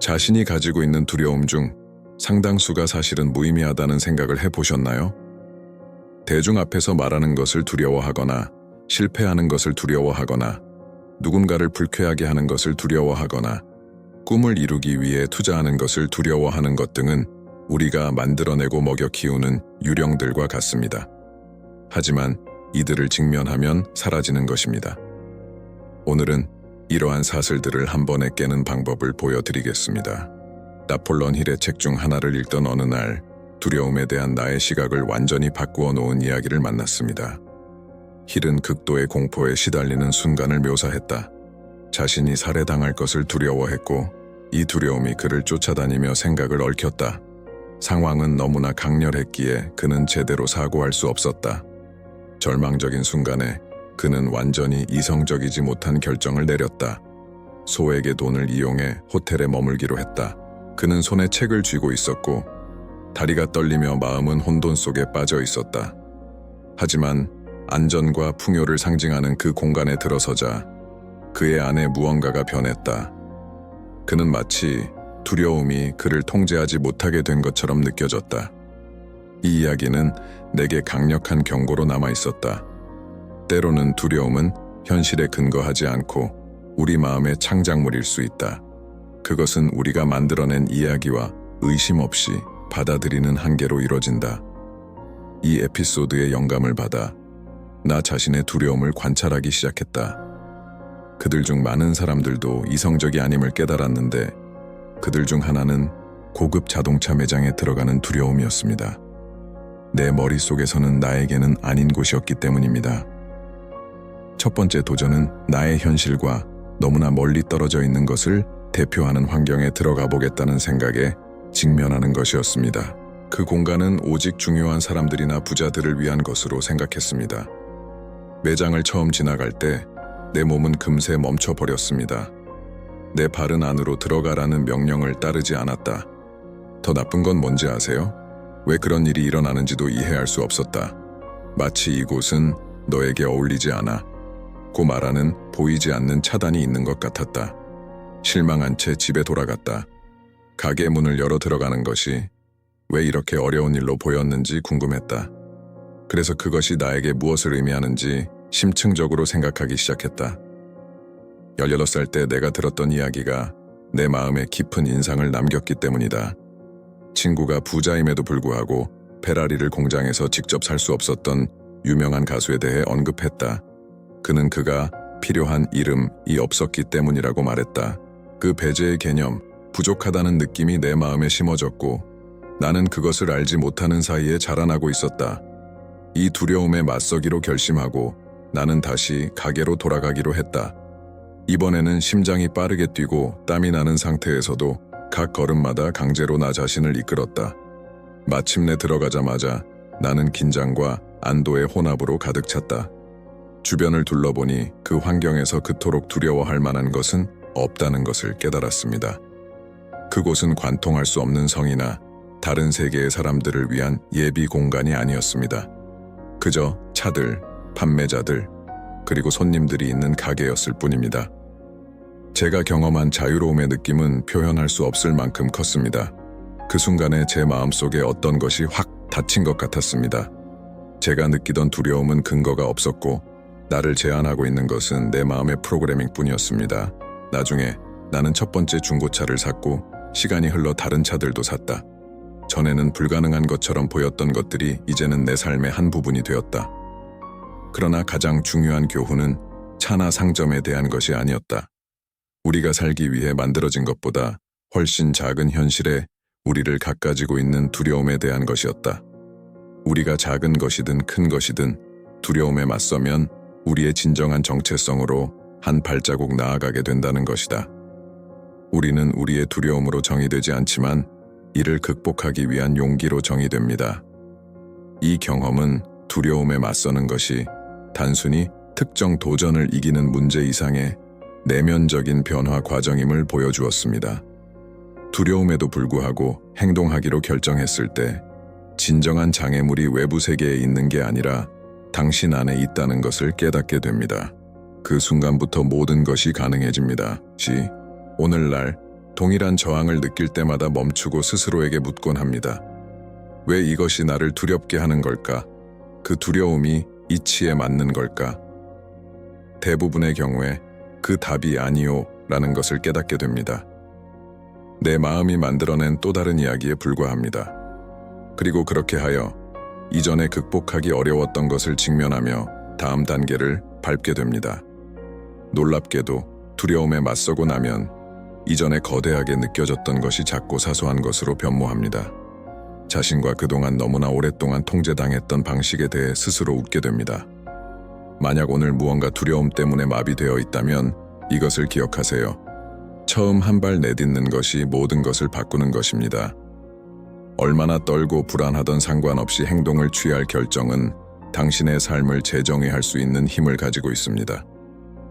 자신이 가지고 있는 두려움 중 상당수가 사실은 무의미하다는 생각을 해보셨나요? 대중 앞에서 말하는 것을 두려워하거나, 실패하는 것을 두려워하거나, 누군가를 불쾌하게 하는 것을 두려워하거나, 꿈을 이루기 위해 투자하는 것을 두려워하는 것 등은 우리가 만들어내고 먹여 키우는 유령들과 같습니다. 하지만 이들을 직면하면 사라지는 것입니다. 오늘은 이러한 사슬들을 한 번에 깨는 방법을 보여드리겠습니다. 나폴레옹 힐의 책 중 하나를 읽던 어느 날, 두려움에 대한 나의 시각을 완전히 바꾸어 놓은 이야기를 만났습니다. 힐은 극도의 공포에 시달리는 순간을 묘사했다. 자신이 살해당할 것을 두려워했고, 이 두려움이 그를 쫓아다니며 생각을 얽혔다. 상황은 너무나 강렬했기에 그는 제대로 사고할 수 없었다. 절망적인 순간에 그는 완전히 이성적이지 못한 결정을 내렸다. 소액의 돈을 이용해 호텔에 머물기로 했다. 그는 손에 책을 쥐고 있었고 다리가 떨리며 마음은 혼돈 속에 빠져 있었다. 하지만 안전과 풍요를 상징하는 그 공간에 들어서자 그의 안에 무언가가 변했다. 그는 마치 두려움이 그를 통제하지 못하게 된 것처럼 느껴졌다. 이 이야기는 내게 강력한 경고로 남아 있었다. 때로는 두려움은 현실에 근거하지 않고 우리 마음의 창작물일 수 있다. 그것은 우리가 만들어낸 이야기와 의심 없이 받아들이는 한계로 이뤄진다. 이 에피소드의 영감을 받아 나 자신의 두려움을 관찰하기 시작했다. 그들 중 많은 사람들도 이성적이 아님을 깨달았는데 그들 중 하나는 고급 자동차 매장에 들어가는 두려움이었습니다. 내 머릿속에서는 나에게는 아닌 곳이었기 때문입니다. 첫 번째 도전은 나의 현실과 너무나 멀리 떨어져 있는 것을 대표하는 환경에 들어가 보겠다는 생각에 직면하는 것이었습니다. 그 공간은 오직 중요한 사람들이나 부자들을 위한 것으로 생각했습니다. 매장을 처음 지나갈 때 내 몸은 금세 멈춰버렸습니다. 내 발은 안으로 들어가라는 명령을 따르지 않았다. 더 나쁜 건 뭔지 아세요? 왜 그런 일이 일어나는지도 이해할 수 없었다. 마치 이곳은 너에게 어울리지 않아. 고 말하는 보이지 않는 차단이 있는 것 같았다. 실망한 채 집에 돌아갔다. 가게 문을 열어 들어가는 것이 왜 이렇게 어려운 일로 보였는지 궁금했다. 그래서 그것이 나에게 무엇을 의미하는지 심층적으로 생각하기 시작했다. 18살 때 내가 들었던 이야기가 내 마음에 깊은 인상을 남겼기 때문이다. 친구가 부자임에도 불구하고 페라리를 공장에서 직접 살 수 없었던 유명한 가수에 대해 언급했다. 그는 그가 필요한 이름이 없었기 때문이라고 말했다. 그 배제의 개념, 부족하다는 느낌이 내 마음에 심어졌고 나는 그것을 알지 못하는 사이에 자라나고 있었다. 이 두려움에 맞서기로 결심하고 나는 다시 가게로 돌아가기로 했다. 이번에는 심장이 빠르게 뛰고 땀이 나는 상태에서도 각 걸음마다 강제로 나 자신을 이끌었다. 마침내 들어가자마자 나는 긴장과 안도의 혼합으로 가득 찼다. 주변을 둘러보니 그 환경에서 그토록 두려워할 만한 것은 없다는 것을 깨달았습니다. 그곳은 관통할 수 없는 성이나 다른 세계의 사람들을 위한 예비 공간이 아니었습니다. 그저 차들, 판매자들, 그리고 손님들이 있는 가게였을 뿐입니다. 제가 경험한 자유로움의 느낌은 표현할 수 없을 만큼 컸습니다. 그 순간에 제 마음속에 어떤 것이 확 닫힌 것 같았습니다. 제가 느끼던 두려움은 근거가 없었고 나를 제한하고 있는 것은 내 마음의 프로그래밍 뿐이었습니다. 나중에 나는 첫 번째 중고차를 샀고 시간이 흘러 다른 차들도 샀다. 전에는 불가능한 것처럼 보였던 것들이 이제는 내 삶의 한 부분이 되었다. 그러나 가장 중요한 교훈은 차나 상점에 대한 것이 아니었다. 우리가 살기 위해 만들어진 것보다 훨씬 작은 현실에 우리를 가까지고 있는 두려움에 대한 것이었다. 우리가 작은 것이든 큰 것이든 두려움에 맞서면 우리의 진정한 정체성으로 한 발자국 나아가게 된다는 것이다. 우리는 우리의 두려움으로 정의되지 않지만 이를 극복하기 위한 용기로 정의됩니다. 이 경험은 두려움에 맞서는 것이 단순히 특정 도전을 이기는 문제 이상의 내면적인 변화 과정임을 보여주었습니다. 두려움에도 불구하고 행동하기로 결정했을 때 진정한 장애물이 외부 세계에 있는 게 아니라 당신 안에 있다는 것을 깨닫게 됩니다. 그 순간부터 모든 것이 가능해집니다. 오늘날 동일한 저항을 느낄 때마다 멈추고 스스로에게 묻곤 합니다. 왜 이것이 나를 두렵게 하는 걸까? 그 두려움이 이치에 맞는 걸까? 대부분의 경우에 그 답이 아니요 라는 것을 깨닫게 됩니다. 내 마음이 만들어낸 또 다른 이야기에 불과합니다. 그리고 그렇게 하여 이전에 극복하기 어려웠던 것을 직면하며 다음 단계를 밟게 됩니다. 놀랍게도 두려움에 맞서고 나면 이전에 거대하게 느껴졌던 것이 작고 사소한 것으로 변모합니다. 자신과 그동안 너무나 오랫동안 통제당했던 방식에 대해 스스로 웃게 됩니다. 만약 오늘 무언가 두려움 때문에 마비되어 있다면 이것을 기억하세요. 처음 한 발 내딛는 것이 모든 것을 바꾸는 것입니다. 얼마나 떨고 불안하던 상관없이 행동을 취할 결정은 당신의 삶을 재정의할 수 있는 힘을 가지고 있습니다.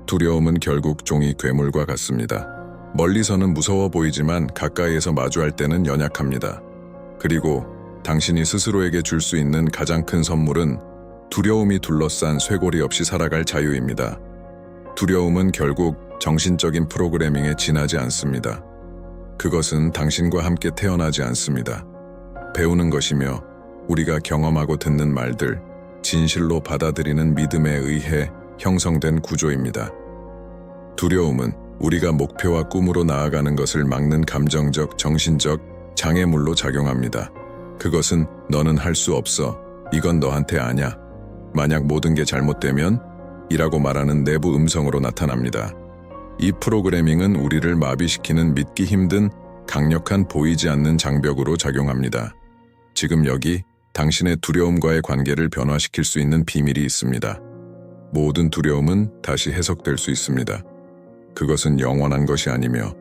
두려움은 결국 종이 괴물과 같습니다. 멀리서는 무서워 보이지만 가까이에서 마주할 때는 연약합니다. 그리고 당신이 스스로에게 줄 수 있는 가장 큰 선물은 두려움이 둘러싼 쇄골이 없이 살아갈 자유입니다. 두려움은 결국 정신적인 프로그래밍에 지나지 않습니다. 그것은 당신과 함께 태어나지 않습니다. 배우는 것이며 우리가 경험하고 듣는 말들, 진실로 받아들이는 믿음에 의해 형성된 구조입니다. 두려움은 우리가 목표와 꿈으로 나아가는 것을 막는 감정적, 정신적 장애물로 작용합니다. 그것은 너는 할 수 없어. 이건 너한테 아냐. 만약 모든 게 잘못되면? 이라고 말하는 내부 음성으로 나타납니다. 이 프로그래밍은 우리를 마비시키는 믿기 힘든 강력한 보이지 않는 장벽으로 작용합니다. 지금 여기 당신의 두려움과의 관계를 변화시킬 수 있는 비밀이 있습니다. 모든 두려움은 다시 해석될 수 있습니다. 그것은 영원한 것이 아니며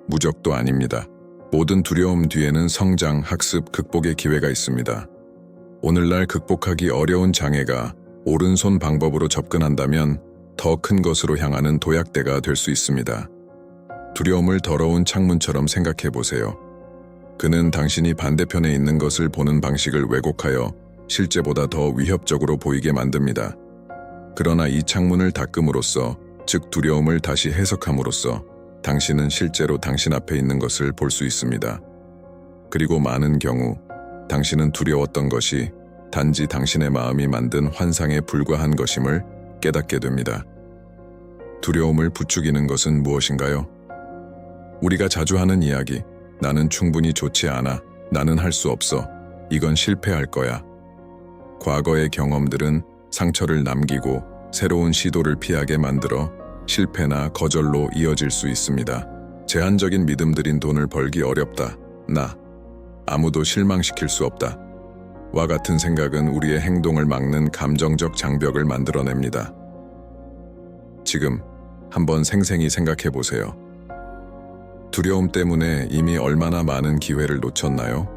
무적도 아닙니다. 모든 두려움 뒤에는 성장, 학습, 극복의 기회가 있습니다. 오늘날 극복하기 어려운 장애가 오른손 방법으로 접근한다면 더 큰 것으로 향하는 도약대가 될 수 있습니다. 두려움을 더러운 창문처럼 생각해 보세요. 그는 당신이 반대편에 있는 것을 보는 방식을 왜곡하여 실제보다 더 위협적으로 보이게 만듭니다. 그러나 이 창문을 닦음으로써, 즉 두려움을 다시 해석함으로써 당신은 실제로 당신 앞에 있는 것을 볼 수 있습니다. 그리고 많은 경우 당신은 두려웠던 것이 단지 당신의 마음이 만든 환상에 불과한 것임을 깨닫게 됩니다. 두려움을 부추기는 것은 무엇인가요? 우리가 자주 하는 이야기, 나는 충분히 좋지 않아, 나는 할 수 없어, 이건 실패할 거야. 과거의 경험들은 상처를 남기고 새로운 시도를 피하게 만들어 실패나 거절로 이어질 수 있습니다. 제한적인 믿음들인 돈을 벌기 어렵다, 아무도 실망시킬 수 없다. 와 같은 생각은 우리의 행동을 막는 감정적 장벽을 만들어냅니다. 지금 한번 생생히 생각해 보세요. 두려움 때문에 이미 얼마나 많은 기회를 놓쳤나요?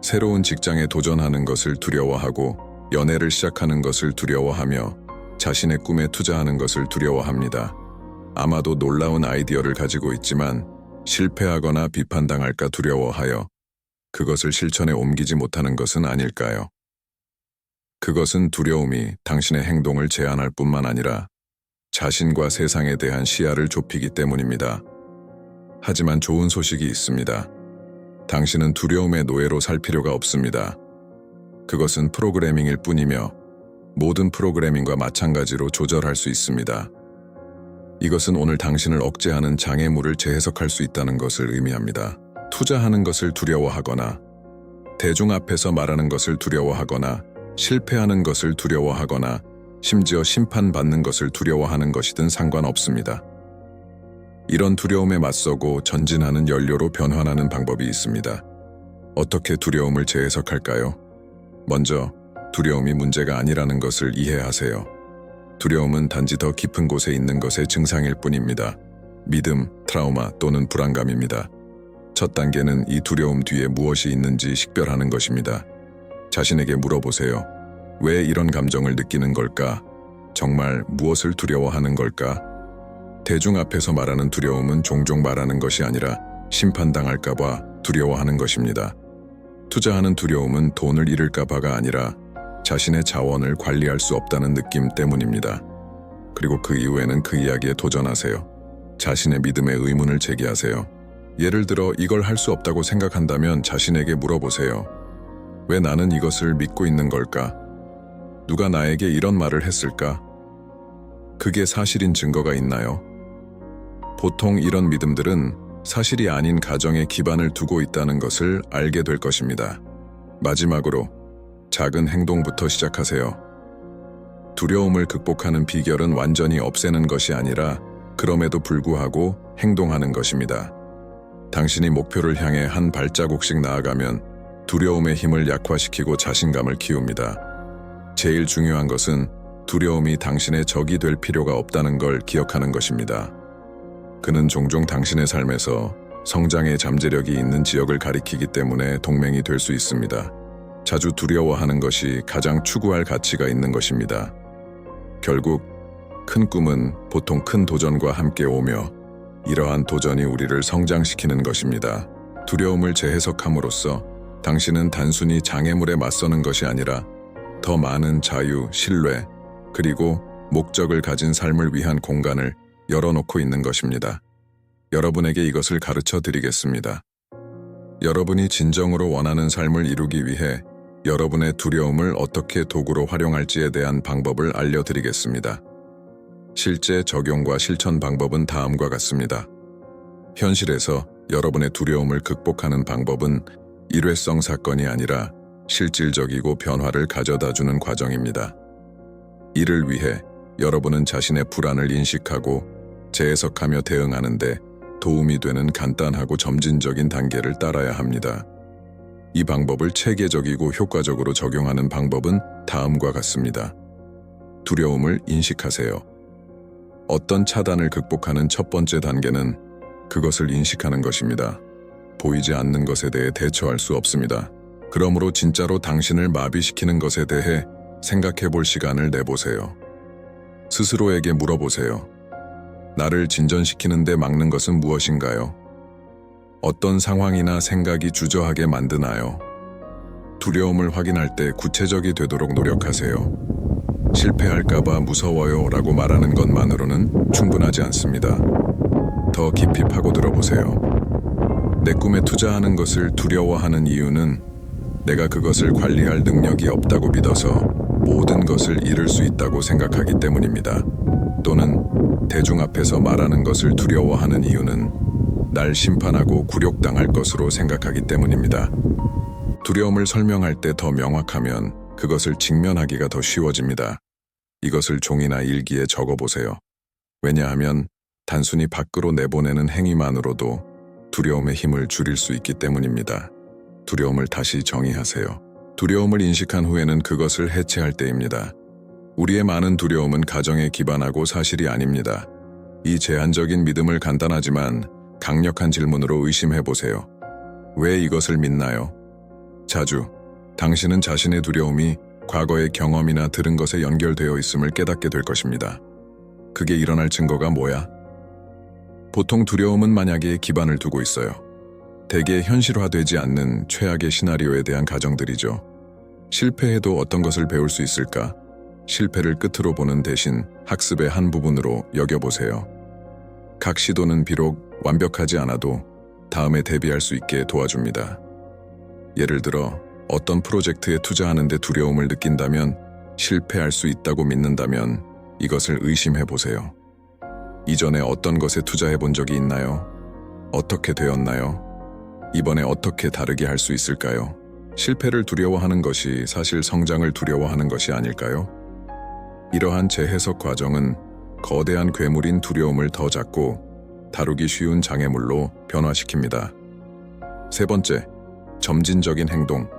새로운 직장에 도전하는 것을 두려워하고 연애를 시작하는 것을 두려워하며 자신의 꿈에 투자하는 것을 두려워합니다. 아마도 놀라운 아이디어를 가지고 있지만 실패하거나 비판당할까 두려워하여 그것을 실천에 옮기지 못하는 것은 아닐까요? 그것은 두려움이 당신의 행동을 제한할 뿐만 아니라 자신과 세상에 대한 시야를 좁히기 때문입니다. 하지만 좋은 소식이 있습니다. 당신은 두려움의 노예로 살 필요가 없습니다. 그것은 프로그래밍일 뿐이며 모든 프로그래밍과 마찬가지로 조절할 수 있습니다. 이것은 오늘 당신을 억제하는 장애물을 재해석할 수 있다는 것을 의미합니다. 투자하는 것을 두려워하거나, 대중 앞에서 말하는 것을 두려워하거나, 실패하는 것을 두려워하거나, 심지어 심판받는 것을 두려워하는 것이든 상관없습니다. 이런 두려움에 맞서고 전진하는 연료로 변환하는 방법이 있습니다. 어떻게 두려움을 재해석할까요? 먼저, 두려움이 문제가 아니라는 것을 이해하세요. 두려움은 단지 더 깊은 곳에 있는 것의 증상일 뿐입니다. 믿음, 트라우마 또는 불안감입니다. 첫 단계는 이 두려움 뒤에 무엇이 있는지 식별하는 것입니다. 자신에게 물어보세요. 왜 이런 감정을 느끼는 걸까? 정말 무엇을 두려워하는 걸까? 대중 앞에서 말하는 두려움은 종종 말하는 것이 아니라 심판당할까 봐 두려워하는 것입니다. 투자하는 두려움은 돈을 잃을까 봐가 아니라 자신의 자원을 관리할 수 없다는 느낌 때문입니다. 그리고 그 이후에는 그 이야기에 도전하세요. 자신의 믿음에 의문을 제기하세요. 예를 들어 이걸 할 수 없다고 생각한다면 자신에게 물어보세요. 왜 나는 이것을 믿고 있는 걸까? 누가 나에게 이런 말을 했을까? 그게 사실인 증거가 있나요? 보통 이런 믿음들은 사실이 아닌 가정에 기반을 두고 있다는 것을 알게 될 것입니다. 마지막으로 작은 행동부터 시작하세요. 두려움을 극복하는 비결은 완전히 없애는 것이 아니라 그럼에도 불구하고 행동하는 것입니다. 당신이 목표를 향해 한 발자국씩 나아가면 두려움의 힘을 약화시키고 자신감을 키웁니다. 제일 중요한 것은 두려움이 당신의 적이 될 필요가 없다는 걸 기억하는 것입니다. 그는 종종 당신의 삶에서 성장의 잠재력이 있는 지역을 가리키기 때문에 동맹이 될 수 있습니다. 자주 두려워하는 것이 가장 추구할 가치가 있는 것입니다. 결국 큰 꿈은 보통 큰 도전과 함께 오며 이러한 도전이 우리를 성장시키는 것입니다. 두려움을 재해석함으로써 당신은 단순히 장애물에 맞서는 것이 아니라 더 많은 자유, 신뢰, 그리고 목적을 가진 삶을 위한 공간을 열어놓고 있는 것입니다. 여러분에게 이것을 가르쳐 드리겠습니다. 여러분이 진정으로 원하는 삶을 이루기 위해 여러분의 두려움을 어떻게 도구로 활용할지에 대한 방법을 알려드리겠습니다. 실제 적용과 실천 방법은 다음과 같습니다. 현실에서 여러분의 두려움을 극복하는 방법은 일회성 사건이 아니라 실질적이고 변화를 가져다주는 과정입니다. 이를 위해 여러분은 자신의 불안을 인식하고 재해석하며 대응하는데 도움이 되는 간단하고 점진적인 단계를 따라야 합니다. 이 방법을 체계적이고 효과적으로 적용하는 방법은 다음과 같습니다. 두려움을 인식하세요. 어떤 차단을 극복하는 첫 번째 단계는 그것을 인식하는 것입니다. 보이지 않는 것에 대해 대처할 수 없습니다. 그러므로 진짜로 당신을 마비시키는 것에 대해 생각해 볼 시간을 내보세요. 스스로에게 물어보세요. 나를 진전시키는데 막는 것은 무엇인가요? 어떤 상황이나 생각이 주저하게 만드나요? 두려움을 확인할 때 구체적이 되도록 노력하세요. 실패할까봐 무서워요 라고 말하는 것만으로는 충분하지 않습니다. 더 깊이 파고들어 보세요. 내 꿈에 투자하는 것을 두려워하는 이유는 내가 그것을 관리할 능력이 없다고 믿어서 모든 것을 잃을 수 있다고 생각하기 때문입니다. 또는 대중 앞에서 말하는 것을 두려워하는 이유는 날 심판하고 굴욕당할 것으로 생각하기 때문입니다. 두려움을 설명할 때 더 명확하면 그것을 직면하기가 더 쉬워집니다. 이것을 종이나 일기에 적어보세요. 왜냐하면 단순히 밖으로 내보내는 행위만으로도 두려움의 힘을 줄일 수 있기 때문입니다. 두려움을 다시 정의하세요. 두려움을 인식한 후에는 그것을 해체할 때입니다. 우리의 많은 두려움은 가정에 기반하고 사실이 아닙니다. 이 제한적인 믿음을 간단하지만 강력한 질문으로 의심해보세요. 왜 이것을 믿나요? 자주, 당신은 자신의 두려움이 과거의 경험이나 들은 것에 연결되어 있음을 깨닫게 될 것입니다. 그게 일어날 증거가 뭐야? 보통 두려움은 만약에 기반을 두고 있어요. 대개 현실화되지 않는 최악의 시나리오에 대한 가정들이죠. 실패해도 어떤 것을 배울 수 있을까? 실패를 끝으로 보는 대신 학습의 한 부분으로 여겨보세요. 각 시도는 비록 완벽하지 않아도 다음에 대비할 수 있게 도와줍니다. 예를 들어 어떤 프로젝트에 투자하는데 두려움을 느낀다면, 실패할 수 있다고 믿는다면 이것을 의심해보세요. 이전에 어떤 것에 투자해 본 적이 있나요? 어떻게 되었나요? 이번에 어떻게 다르게 할 수 있을까요? 실패를 두려워하는 것이 사실 성장을 두려워하는 것이 아닐까요? 이러한 재해석 과정은 거대한 괴물인 두려움을 더 작고 다루기 쉬운 장애물로 변화시킵니다. 세 번째, 점진적인 행동.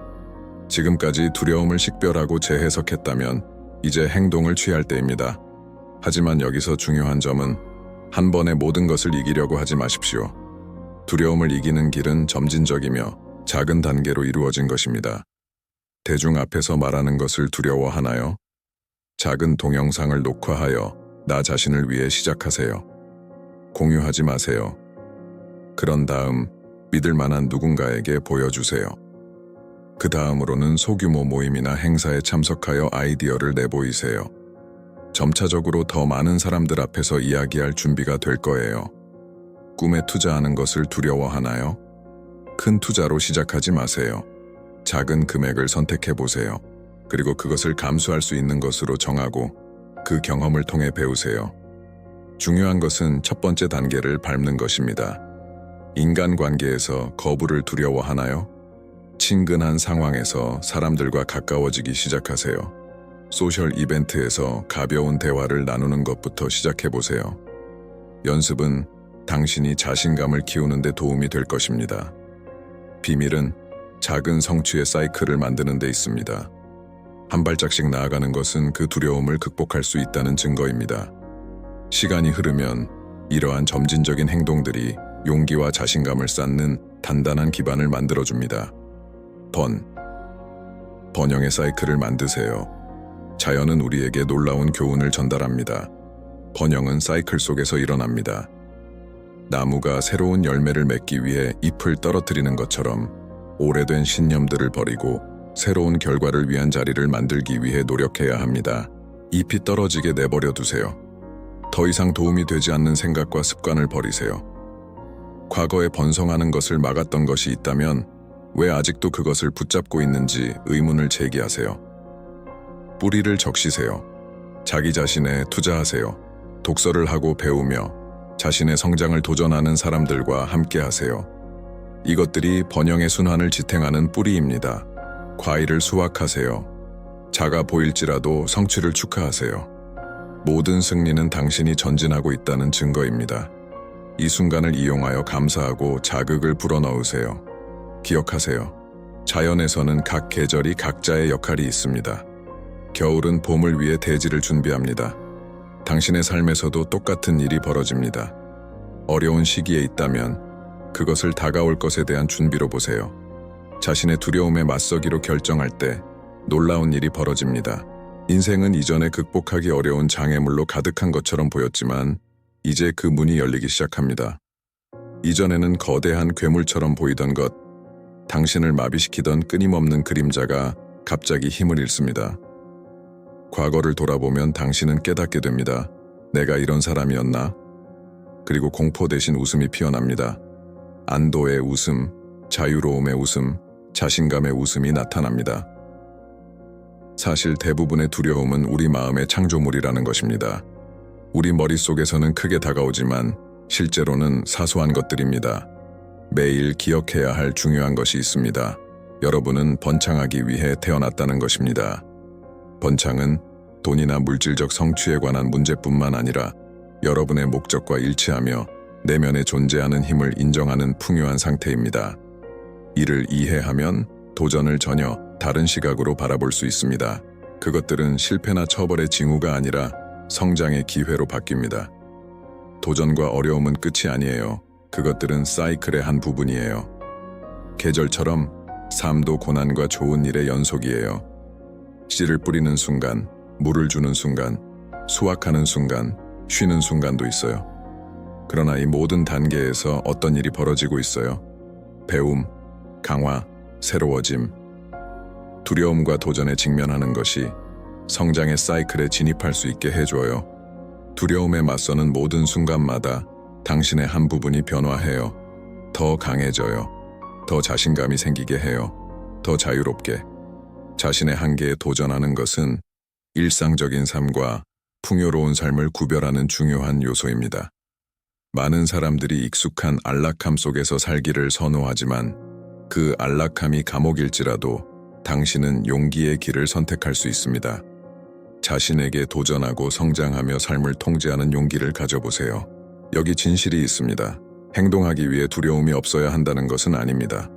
지금까지 두려움을 식별하고 재해석했다면 이제 행동을 취할 때입니다. 하지만 여기서 중요한 점은 한 번에 모든 것을 이기려고 하지 마십시오. 두려움을 이기는 길은 점진적이며 작은 단계로 이루어진 것입니다. 대중 앞에서 말하는 것을 두려워하나요? 작은 동영상을 녹화하여 나 자신을 위해 시작하세요. 공유하지 마세요. 그런 다음 믿을 만한 누군가에게 보여주세요. 그 다음으로는 소규모 모임이나 행사에 참석하여 아이디어를 내보이세요. 점차적으로 더 많은 사람들 앞에서 이야기할 준비가 될 거예요. 꿈에 투자하는 것을 두려워하나요? 큰 투자로 시작하지 마세요. 작은 금액을 선택해 보세요. 그리고 그것을 감수할 수 있는 것으로 정하고 그 경험을 통해 배우세요. 중요한 것은 첫 번째 단계를 밟는 것입니다. 인간관계에서 거부를 두려워하나요? 친근한 상황에서 사람들과 가까워지기 시작하세요. 소셜 이벤트에서 가벼운 대화를 나누는 것부터 시작해 보세요. 연습은 당신이 자신감을 키우는 데 도움이 될 것입니다. 비밀은 작은 성취의 사이클을 만드는 데 있습니다. 한 발짝씩 나아가는 것은 그 두려움을 극복할 수 있다는 증거입니다. 시간이 흐르면 이러한 점진적인 행동들이 용기와 자신감을 쌓는 단단한 기반을 만들어줍니다. 번영의 사이클을 만드세요. 자연은 우리에게 놀라운 교훈을 전달합니다. 번영은 사이클 속에서 일어납니다. 나무가 새로운 열매를 맺기 위해 잎을 떨어뜨리는 것처럼 오래된 신념들을 버리고 새로운 결과를 위한 자리를 만들기 위해 노력해야 합니다. 잎이 떨어지게 내버려 두세요. 더 이상 도움이 되지 않는 생각과 습관을 버리세요. 과거에 번성하는 것을 막았던 것이 있다면 왜 아직도 그것을 붙잡고 있는지 의문을 제기하세요. 뿌리를 적시세요. 자기 자신에 투자하세요. 독서를 하고 배우며 자신의 성장을 도전하는 사람들과 함께하세요. 이것들이 번영의 순환을 지탱하는 뿌리입니다. 과일을 수확하세요. 작아 보일지라도 성취를 축하하세요. 모든 승리는 당신이 전진하고 있다는 증거입니다. 이 순간을 이용하여 감사하고 자극을 불어넣으세요. 기억하세요. 자연에서는 각 계절이 각자의 역할이 있습니다. 겨울은 봄을 위해 대지를 준비합니다. 당신의 삶에서도 똑같은 일이 벌어집니다. 어려운 시기에 있다면 그것을 다가올 것에 대한 준비로 보세요. 자신의 두려움에 맞서기로 결정할 때 놀라운 일이 벌어집니다. 인생은 이전에 극복하기 어려운 장애물로 가득한 것처럼 보였지만 이제 그 문이 열리기 시작합니다. 이전에는 거대한 괴물처럼 보이던 것, 당신을 마비시키던 끊임없는 그림자가 갑자기 힘을 잃습니다. 과거를 돌아보면 당신은 깨닫게 됩니다. 내가 이런 사람이었나? 그리고 공포 대신 웃음이 피어납니다. 안도의 웃음, 자유로움의 웃음, 자신감의 웃음이 나타납니다. 사실 대부분의 두려움은 우리 마음의 창조물이라는 것입니다. 우리 머릿속에서는 크게 다가오지만 실제로는 사소한 것들입니다. 매일 기억해야 할 중요한 것이 있습니다. 여러분은 번창하기 위해 태어났다는 것입니다. 번창은 돈이나 물질적 성취에 관한 문제뿐만 아니라 여러분의 목적과 일치하며 내면에 존재하는 힘을 인정하는 풍요한 상태입니다. 이를 이해하면 도전을 전혀 다른 시각으로 바라볼 수 있습니다. 그것들은 실패나 처벌의 징후가 아니라 성장의 기회로 바뀝니다. 도전과 어려움은 끝이 아니에요. 그것들은 사이클의 한 부분이에요. 계절처럼 삶도 고난과 좋은 일의 연속이에요. 씨를 뿌리는 순간, 물을 주는 순간, 수확하는 순간, 쉬는 순간도 있어요. 그러나 이 모든 단계에서 어떤 일이 벌어지고 있어요? 배움, 강화, 새로워짐. 두려움과 도전에 직면하는 것이 성장의 사이클에 진입할 수 있게 해줘요. 두려움에 맞서는 모든 순간마다 당신의 한 부분이 변화해요. 더 강해져요. 더 자신감이 생기게 해요. 더 자유롭게. 자신의 한계에 도전하는 것은 일상적인 삶과 풍요로운 삶을 구별하는 중요한 요소입니다. 많은 사람들이 익숙한 안락함 속에서 살기를 선호하지만 그 안락함이 감옥일지라도 당신은 용기의 길을 선택할 수 있습니다. 자신에게 도전하고 성장하며 삶을 통제하는 용기를 가져보세요. 여기 진실이 있습니다. 행동하기 위해 두려움이 없어야 한다는 것은 아닙니다.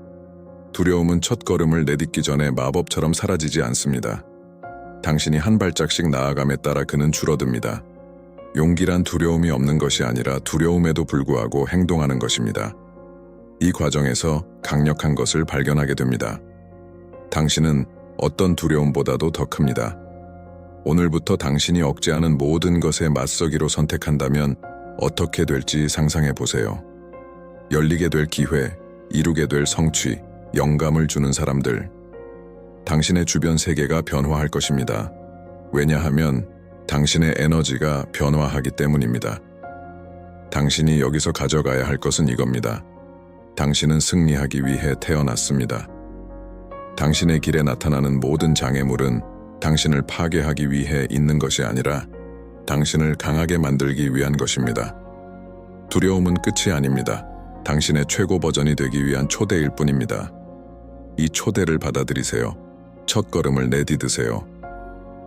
두려움은 첫걸음을 내딛기 전에 마법처럼 사라지지 않습니다. 당신이 한 발짝씩 나아감에 따라 그는 줄어듭니다. 용기란 두려움이 없는 것이 아니라 두려움에도 불구하고 행동하는 것입니다. 이 과정에서 강력한 것을 발견하게 됩니다. 당신은 어떤 두려움보다도 더 큽니다. 오늘부터 당신이 억제하는 모든 것에 맞서기로 선택한다면 어떻게 될지 상상해 보세요. 열리게 될 기회, 이루게 될 성취, 영감을 주는 사람들. 당신의 주변 세계가 변화할 것입니다. 왜냐하면 당신의 에너지가 변화하기 때문입니다. 당신이 여기서 가져가야 할 것은 이겁니다. 당신은 승리하기 위해 태어났습니다. 당신의 길에 나타나는 모든 장애물은 당신을 파괴하기 위해 있는 것이 아니라 당신을 강하게 만들기 위한 것입니다. 두려움은 끝이 아닙니다. 당신의 최고 버전이 되기 위한 초대일 뿐입니다. 이 초대를 받아들이세요. 첫 걸음을 내디드세요.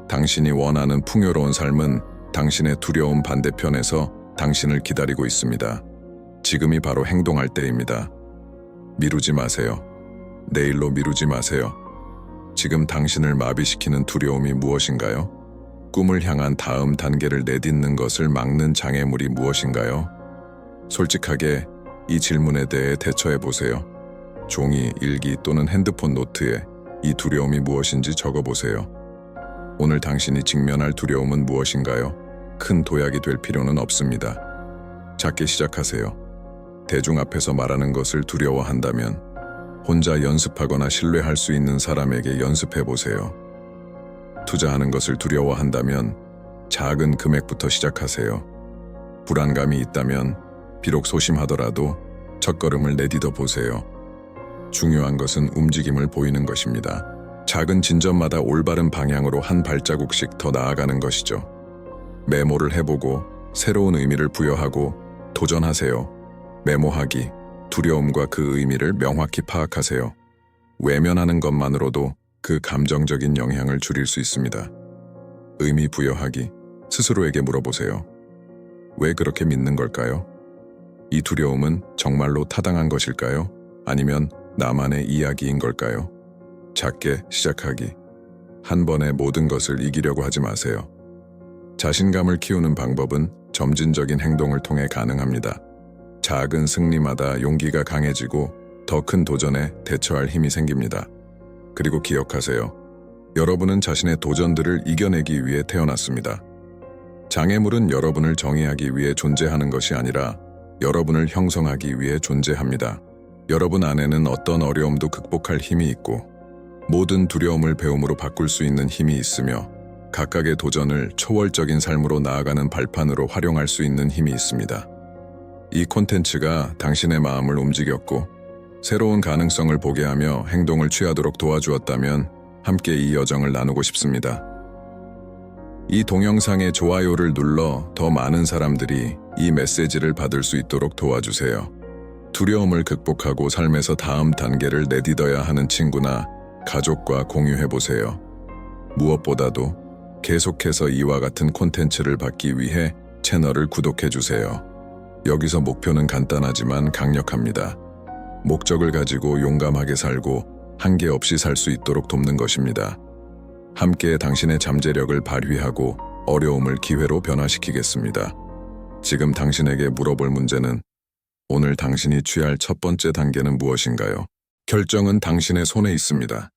당신이 원하는 풍요로운 삶은 당신의 두려움 반대편에서 당신을 기다리고 있습니다. 지금이 바로 행동할 때입니다. 미루지 마세요. 내일로 미루지 마세요. 지금 당신을 마비시키는 두려움이 무엇인가요? 꿈을 향한 다음 단계를 내딛는 것을 막는 장애물이 무엇인가요? 솔직하게 이 질문에 대해 대처해 보세요. 종이, 일기 또는 핸드폰 노트에 이 두려움이 무엇인지 적어보세요. 오늘 당신이 직면할 두려움은 무엇인가요? 큰 도약이 될 필요는 없습니다. 작게 시작하세요. 대중 앞에서 말하는 것을 두려워한다면 혼자 연습하거나 신뢰할 수 있는 사람에게 연습해 보세요. 투자하는 것을 두려워한다면 작은 금액부터 시작하세요. 불안감이 있다면 비록 소심하더라도 첫걸음을 내딛어 보세요. 중요한 것은 움직임을 보이는 것입니다. 작은 진전마다 올바른 방향으로 한 발자국씩 더 나아가는 것이죠. 메모를 해보고 새로운 의미를 부여하고 도전하세요. 메모하기, 두려움과 그 의미를 명확히 파악하세요. 외면하는 것만으로도 그 감정적인 영향을 줄일 수 있습니다. 의미 부여하기, 스스로에게 물어보세요. 왜 그렇게 믿는 걸까요? 이 두려움은 정말로 타당한 것일까요? 아니면 나만의 이야기인 걸까요? 작게 시작하기. 한 번에 모든 것을 이기려고 하지 마세요. 자신감을 키우는 방법은 점진적인 행동을 통해 가능합니다. 작은 승리마다 용기가 강해지고 더 큰 도전에 대처할 힘이 생깁니다. 그리고 기억하세요. 여러분은 자신의 도전들을 이겨내기 위해 태어났습니다. 장애물은 여러분을 정의하기 위해 존재하는 것이 아니라 여러분을 형성하기 위해 존재합니다. 여러분 안에는 어떤 어려움도 극복할 힘이 있고 모든 두려움을 배움으로 바꿀 수 있는 힘이 있으며 각각의 도전을 초월적인 삶으로 나아가는 발판으로 활용할 수 있는 힘이 있습니다. 이 콘텐츠가 당신의 마음을 움직였고 새로운 가능성을 보게 하며 행동을 취하도록 도와주었다면 함께 이 여정을 나누고 싶습니다. 이 동영상의 좋아요를 눌러 더 많은 사람들이 이 메시지를 받을 수 있도록 도와주세요. 두려움을 극복하고 삶에서 다음 단계를 내딛어야 하는 친구나 가족과 공유해보세요. 무엇보다도 계속해서 이와 같은 콘텐츠를 받기 위해 채널을 구독해주세요. 여기서 목표는 간단하지만 강력합니다. 목적을 가지고 용감하게 살고 한계 없이 살 수 있도록 돕는 것입니다. 함께 당신의 잠재력을 발휘하고 어려움을 기회로 변화시키겠습니다. 지금 당신에게 물어볼 문제는 오늘 당신이 취할 첫 번째 단계는 무엇인가요? 결정은 당신의 손에 있습니다.